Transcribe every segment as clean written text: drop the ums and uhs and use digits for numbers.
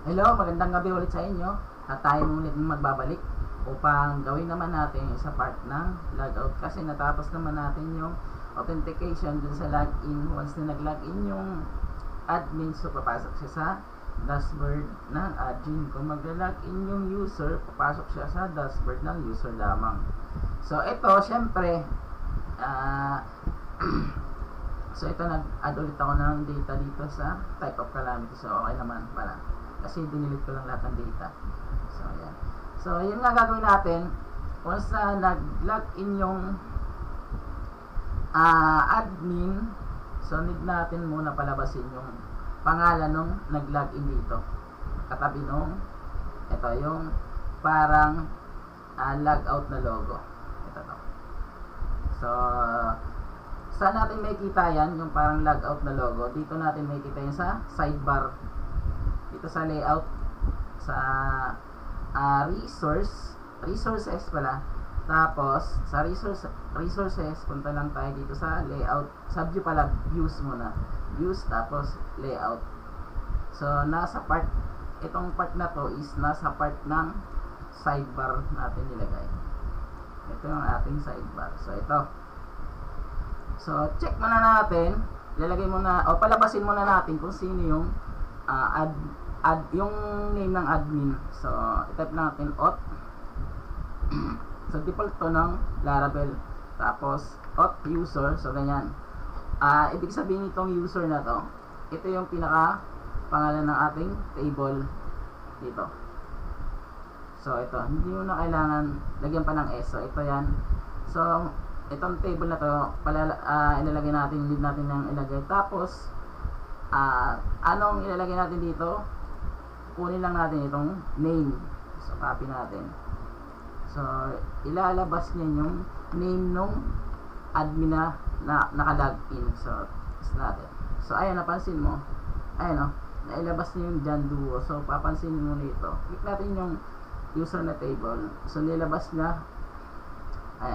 Hello, magandang gabi ulit sa inyo. At tayo ulit magbabalik upang gawin naman natin sa part ng logout kasi natapos naman natin yung authentication dun sa login. Once na nag-login yung admin, so papasok siya sa dashboard ng admin. Kung mag-login yung user, papasok siya sa dashboard ng user lamang. So ito, syempre, so ito, nag-add ulit ako ng data dito sa type of calamity. So okay naman pala kasi dinilit ko lang lahat ng data. So ayan, so yun nga gagawin natin. Once na nag-login yung admin, so need natin muna palabasin yung pangalan nung nag-login dito, katabi nung ito yung parang logout na logo. Ito to. So saan natin makikita yan, yung parang logout na logo? Dito natin makikita yan sa sidebar, dito sa layout, sa resources pala. Tapos sa resources, punta lang tayo dito sa layout, subview pala, views muna, views tapos layout. So nasa part, itong part na to is nasa part ng sidebar natin nilagay. Ito yung ating sidebar. So ito, so check muna natin, lalagay muna o palabasin muna natin kung sino yung yung name ng admin. So i-type natin auth. So default to ng Laravel, tapos auth user. So ganyan, ibig sabihin itong user na to, ito yung pinaka pangalan ng ating table dito. So ito, hindi mo na kailangan lagyan pa ng S. So ito yan. So itong table na to, ilalagay natin, need natin yung ilagay. Tapos anong ilalagay natin dito? Kunin lang natin itong name. So copy natin. So ilalabas niya yung name nung admin na naka-login. So test natin. So ayan, napansin mo, ayan o, nailabas niya yung John Duo. So papansin mo nito, click natin yung user na table. So nilabas niya,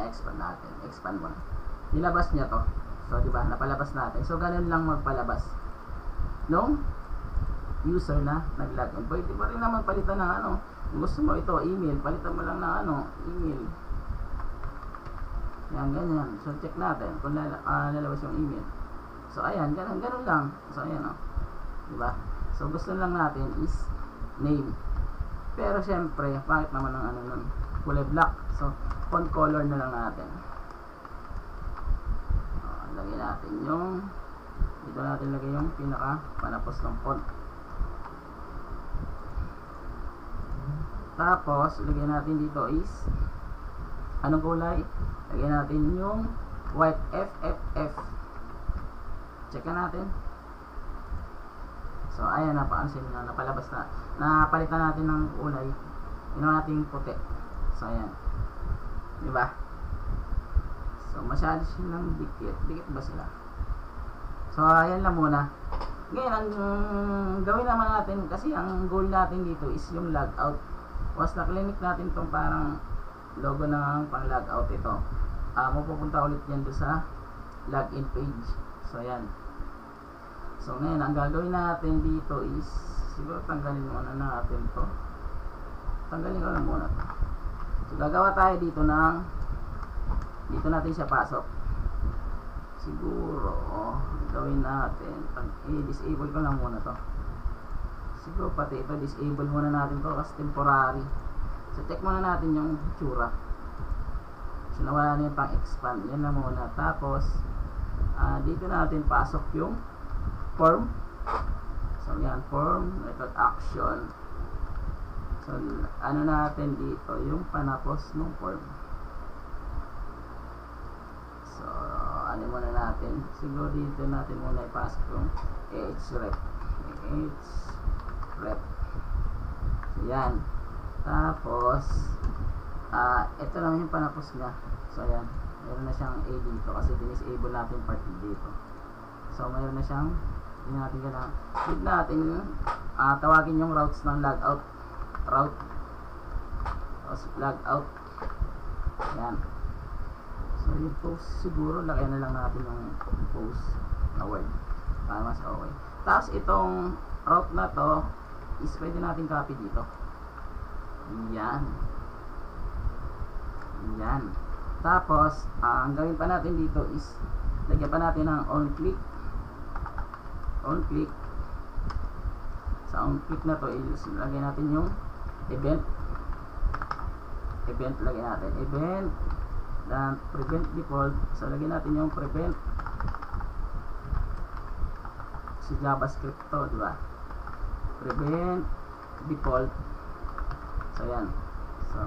expand natin, expand mo na, nilabas niya to. So diba, napalabas natin. So ganun lang magpalabas nung user na nag-login. Pwede pa rin naman palitan ng ano, kung gusto mo ito email, palitan mo lang ng ano, email. Yan, ganyan. So check natin kung lalabas yung email. So ayan, ganun lang. So ayan o, diba? So gusto lang natin is name. Pero syempre, bakit naman ng ano nun, kulay black? So font color na lang natin. Lagyan natin yung, dito natin lagay yung pinaka panapos ng font. Tapos lagyan natin dito is anong kulay? Lagyan natin yung white, FFF. Check natin. So ayan, napaansin nyo, napalabas na, napalitan natin ng kulay, ginawa natin puti. So ayan, diba? So masyado silang dikit ba sila? So ayan lang muna. Ngayon, ang gawin naman natin, kasi ang goal natin dito is yung logout. Once na-click natin itong parang logo ng pang logout, ito mapupunta ulit yan doon sa login page. So ayan. So ngayon, ang gagawin natin dito is, siguro tanggalin muna natin to. Tanggalin ko lang muna to. So gagawa tayo dito ng, dito natin siya pasok. Siguro gawin natin, i-disable ko lang muna to. Siguro pati ito disable muna natin to kasi temporary. So check muna natin yung itsura. So nawala na yung pang expand, yan na muna. Tapos dito natin pasok yung form. So yan, form, record action. So ano natin dito, yung panapos ng form. So ano muna natin, siguro dito natin muna ipasok yung href. So yan. Tapos ito naman yung panapos niya. So ayan, mayroon na siyang A dito kasi dinisable natin part dito. So mayroon na siyang, hindi natin kailangan, need natin tawagin yung routes ng logout, route, tapos logout. Ayan. So yung post, siguro lagyan na lang natin yung post na word para mas okay. Tapos itong route na to, is pwede natin copy dito. Yan. Yan. Tapos, ang gawin pa natin dito is lagyan pa natin ng on click. On click. Sa on click na to is lagyan natin yung event. Event lagyan natin. Event. Dan prevent default. So lagyan natin yung prevent. Si JavaScript to, di ba? Prevent default. So yan. So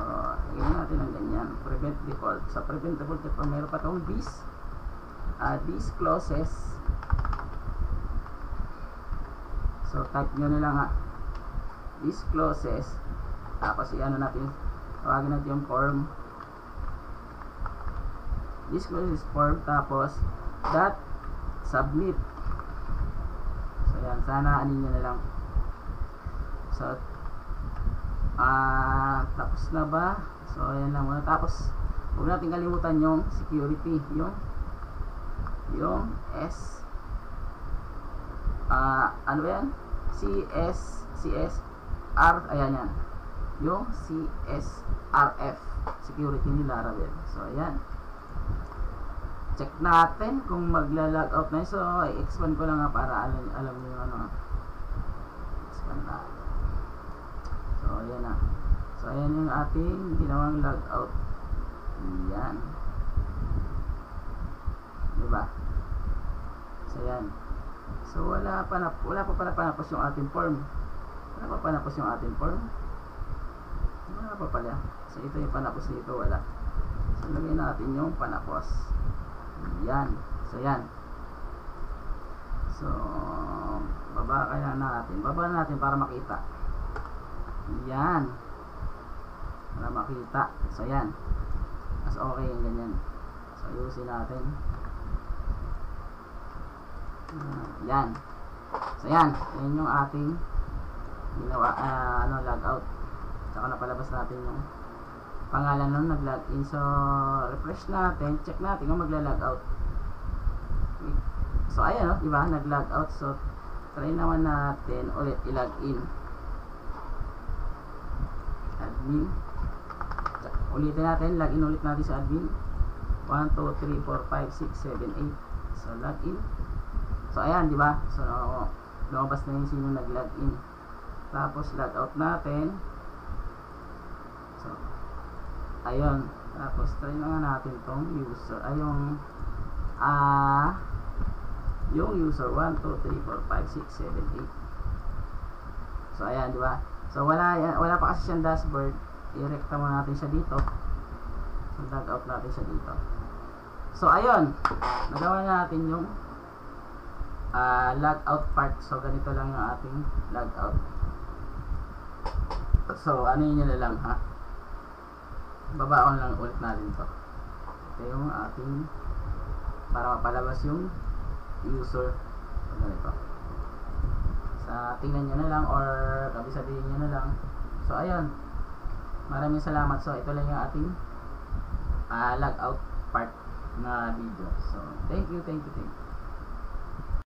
lagyan natin ng ganyan. Prevent default. So prevent default ito, meron pa tong this. This clauses. So type nyo na lang ha. This clauses. Tapos i-ano natin. Tawagin natin yung form. This clauses form. Tapos dot submit. So yan. Sana anin nyo na lang. So tapos na ba? So ayan lang muna. Tapos huwag natin kalimutan yung security. Yung S ano ba yan? CSR, ayan yan. Yung CSRF, security ni Laravel. So, ayan. Check natin kung magla-logout na yun. So, i-expand ko lang nga para alam nyo yung ano. Expand natin. So, ayan na. So, ayan yung ating ginawang logout. Ayan. Diba? So, ayan. So, wala pa pala panapos yung ating form. Wala pa panapos yung ating form. Wala pa pala. So, ito yung panapos dito. Wala. So, lagay natin yung panapos. Yan. So, yan. So, baba kaya natin. Baba natin para makita. Yan. Para makita. So, yan. Mas okay yung ganyan. So, ayusin natin. Yan. So yan, yan yung ating ginawa, logout. Saka napalabas natin yung pangalan nung nag-login. So refresh natin, check natin kung magla-logout. So ayan, diba, nag-logout. So try naman natin ulit i-login. Admin. Ulitin natin, login ulit natin sa admin. 1, 2, 3, 4, 5, 6, 7, 8. So login. So ayan, di ba? So lumabas na yung sino nag-login. Tapos logout natin. So ayun, tapos try na nga natin tong user. Ay yung user 1 2 3 4 5 6 7 8. So ayan, di ba? So wala pa kasi siyang dashboard. I-recta mo natin siya dito. So logout natin siya dito. So ayun, nagawa natin yung logout part. So ganito lang yung ating logout. So ano yun na lang ha, babaon lang ulit natin to. Ito yung ating para mapalabas yung user. So ganito, sa tingnan nyo na lang or kabisabihin nyo na lang. So ayun, maraming salamat. So ito lang yung ating logout part na video. So thank you.